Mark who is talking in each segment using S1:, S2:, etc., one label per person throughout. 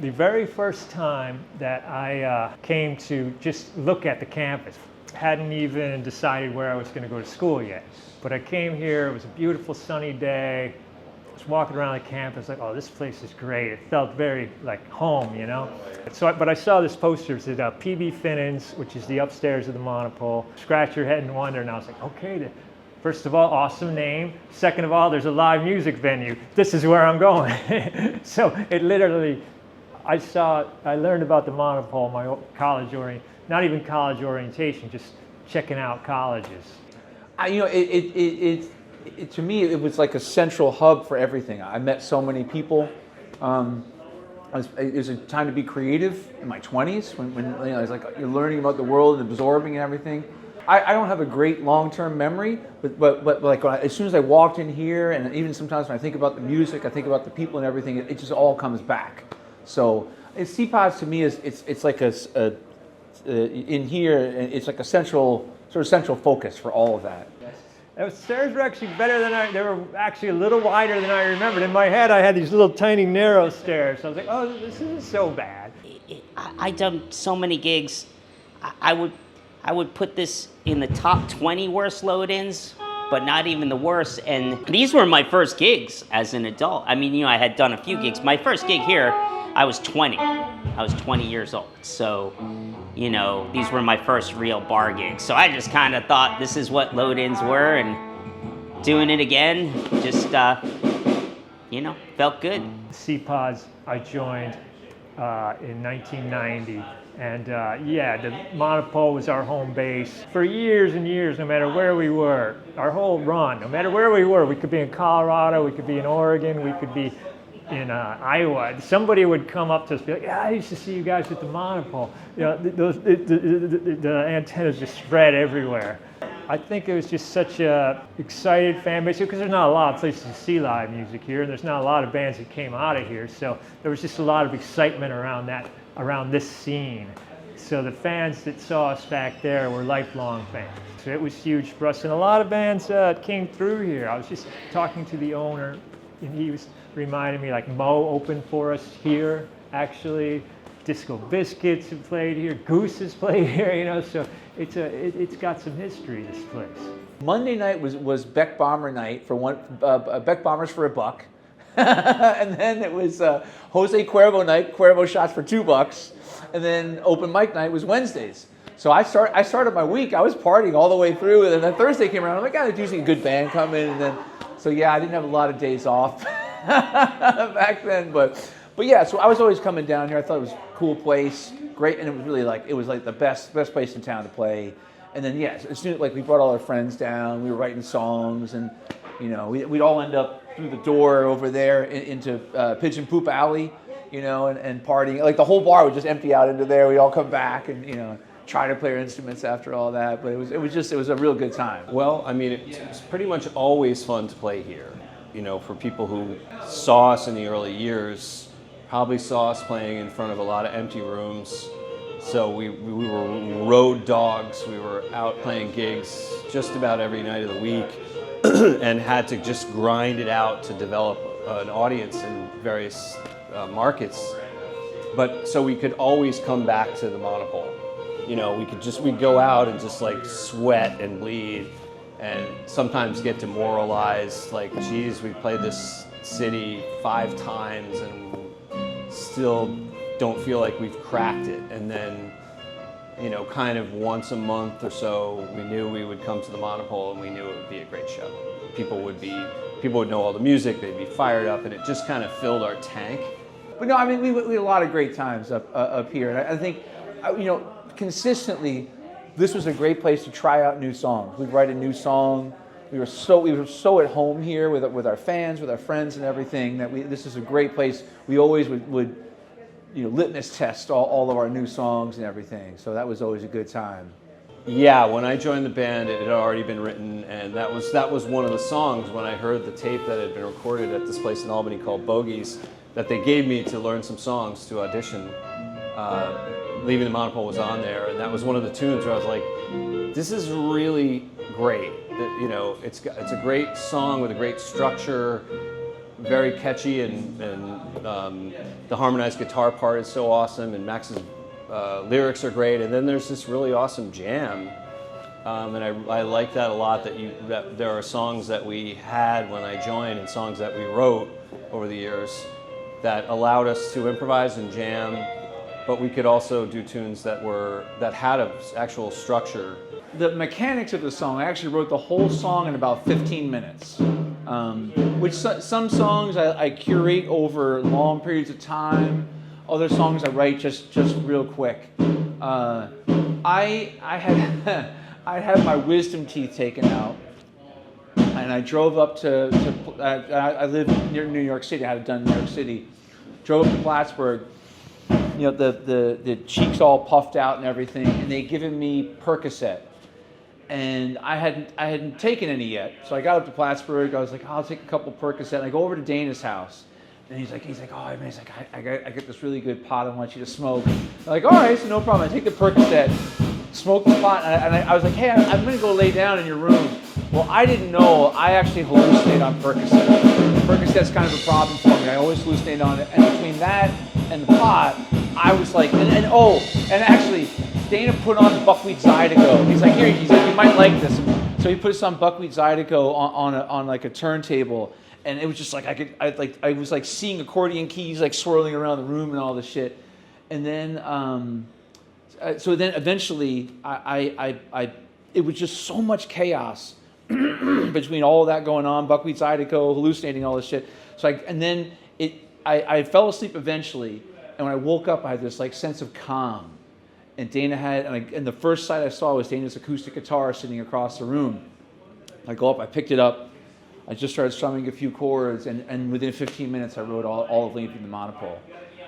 S1: The very first time that I came to just look at the campus, hadn't even decided where I was going to go to school yet. But I came here, it was a beautiful sunny day. I was walking around the campus like, oh, this place is great. It felt very like home, you know? But I saw this poster, it said PB Finnan's, which is the upstairs of the Monopole. Scratch your head and wonder, and I was like, okay, first of all, awesome name. Second of all, there's a live music venue. This is where I'm going. So it literally, I learned about the Monopole, my college not even college orientation, just checking out colleges.
S2: To me, it was like a central hub for everything. I met so many people. It was a time to be creative in my 20s when I was like, you're learning about the world and absorbing and everything. I don't have a great long-term memory, but like as soon as I walked in here, and even sometimes when I think about the music, I think about the people and everything, it just all comes back. So Seapods to me it's like in here, it's like a central focus for all of that.
S1: The stairs were actually better they were actually a little wider than I remembered. In my head, I had these little tiny narrow stairs. So I was like, oh, this isn't so bad.
S3: I've done so many gigs. I would put this in the top 20 worst load-ins, but not even the worst. And these were my first gigs as an adult. I mean, I had done a few gigs. My first gig here, I was 20. I was 20 years old. So, these were my first real bar gigs. So I just kind of thought this is what load-ins were, and doing it again just, felt good.
S1: Seapods, I joined in 1990. And the Monopole was our home base for years and years, no matter where we were. Our whole run, no matter where we were, we could be in Colorado, we could be in Oregon, we could be in Iowa. Somebody would come up to us and be like, yeah, I used to see you guys at the Monopole. The antennas just spread everywhere. I think it was just such a excited fan base because there's not a lot of places to see live music here, and there's not a lot of bands that came out of here, so there was just a lot of excitement around this scene. So the fans that saw us back there were lifelong fans. So it was huge for us, and a lot of bands came through here. I was just talking to the owner, and he was reminding me, like Mo opened for us here, actually. Disco Biscuits have played here, Goose has played here, so it's got some history, this place.
S2: Monday night was Beck Bomber night for Beck Bombers for $1. And then it was Jose Cuervo night, Cuervo shots for $2, and then open mic night was Wednesdays. So I started my week. I was partying all the way through, and then Thursday came around. I'm like, there's usually a good band coming, and then I didn't have a lot of days off back then, but yeah. So I was always coming down here. I thought it was a cool place, great, and it was really like the best place in town to play. And then as soon as we brought all our friends down, we were writing songs, and we'd all end up through the door over there into Pigeon Poop Alley, and partying. Like the whole bar would just empty out into there. We'd all come back and try to play our instruments after all that. But it was a real good time.
S4: Well, I mean, it's pretty much always fun to play here. For people who saw us in the early years, probably saw us playing in front of a lot of empty rooms. So we were road dogs. We were out playing gigs just about every night of the week. And had to just grind it out to develop an audience in various markets. But so we could always come back to the Monopole. We'd go out and just sweat and bleed, and sometimes get demoralized. Geez, we played this city 5 times and still don't feel like we've cracked it. And then, kind of once a month or so, we knew we would come to the Monopole, and we knew it would be a great show. People would know all the music, they'd be fired up, and it just kind of filled our tank.
S2: But no, I mean, we had a lot of great times up here, and I think, consistently, this was a great place to try out new songs. We'd write a new song. We were so at home here with our fans, with our friends, and everything that this is a great place. We always would litmus test all of our new songs and everything. So that was always a good time.
S4: Yeah, when I joined the band, it had already been written, and that was one of the songs when I heard the tape that had been recorded at this place in Albany called Bogies that they gave me to learn some songs to audition. Leaving the Monopole was on there, and that was one of the tunes where I was like, this is really great. It's a great song with a great structure, very catchy, and the harmonized guitar part is so awesome, and Max's lyrics are great, and then there's this really awesome jam, and I like that a lot, that there are songs that we had when I joined and songs that we wrote over the years that allowed us to improvise and jam, but we could also do tunes that had an actual structure.
S2: The mechanics of the song, I actually wrote the whole song in about 15 minutes, which some songs I curate over long periods of time. Other songs I write just real quick. I had my wisdom teeth taken out, and I drove up to I live near New York City. I had it done in New York City. Drove up to Plattsburgh. You know, the cheeks all puffed out and everything, and they given me Percocet. And I hadn't taken any yet, so I got up to Plattsburgh. I was like, I'll take a couple Percocet. And I go over to Dana's house, and he's like, oh man, he's like, I got this really good pot. I want you to smoke. I'm like, all right, so no problem. I take the Percocet, smoke the pot, and I was like, hey, I'm gonna go lay down in your room. Well, I didn't know I actually hallucinate on Percocet. Percocet's kind of a problem for me. I always hallucinate on it, and between that and the pot, I was like, and actually, Dana put on Buckwheat Zydeco. He's like, you might like this. So he put some Buckwheat Zydeco on like a turntable, and it was just like I was like seeing accordion keys like swirling around the room and all this shit. And then so then eventually it was just so much chaos between all of that going on, Buckwheat Zydeco, hallucinating all this shit. So I fell asleep eventually, and when I woke up, I had this like sense of calm. And Dana had, and the first sight I saw was Dana's acoustic guitar sitting across the room. I go up, I picked it up, I just started strumming a few chords, and within 15 minutes I wrote all of Leaving the Monopole,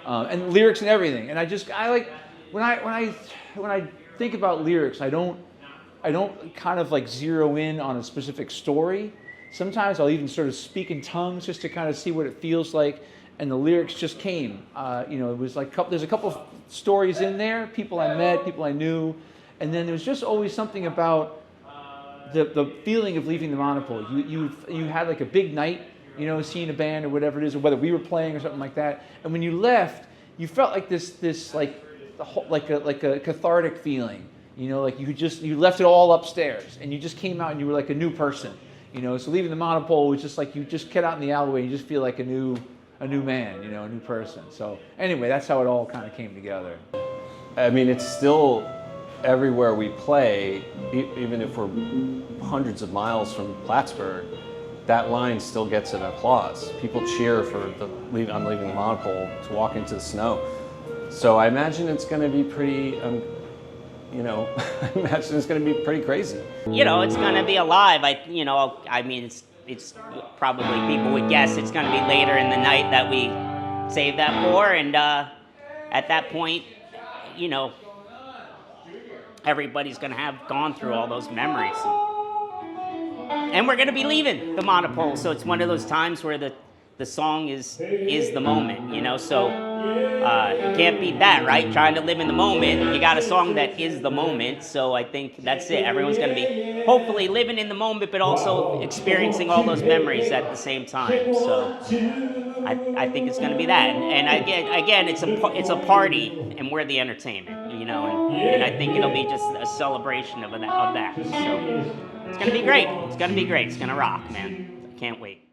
S2: and lyrics and everything. And I like when I think about lyrics, I don't kind of like zero in on a specific story. Sometimes I'll even sort of speak in tongues just to kind of see what it feels like. And the lyrics just came. It was like there's a couple of stories in there, people I met, people I knew, and then there was just always something about the feeling of leaving the Monopole. You had like a big night, seeing a band or whatever it is, or whether we were playing or something like that. And when you left, you felt like this like a cathartic feeling. Like you left it all upstairs, and you just came out and you were like a new person. So leaving the Monopole was just like you just get out in the alleyway and you just feel like a new man, a new person. So anyway, that's how it all kind of came together.
S4: I mean, it's still everywhere we play, even if we're hundreds of miles from Plattsburgh, that line still gets an applause. People cheer for I'm leaving the Monopole to walk into the snow. So I imagine it's going to be pretty, I imagine it's going to be pretty crazy.
S3: It's going to be alive. It's probably, people would guess it's going to be later in the night that we save that for, and at that point, everybody's going to have gone through all those memories, and we're going to be leaving the Monopole. So it's one of those times where the song is the moment, so you can't beat that, right? Trying to live in the moment, you got a song that is the moment, so I think that's it. Everyone's going to be hopefully living in the moment, but also experiencing all those memories at the same time. So I think it's going to be that, and again, it's a party, and we're the entertainment, and I think it'll be just a celebration of that. So it's going to be great. It's going to be great. It's going to rock, man. I can't wait.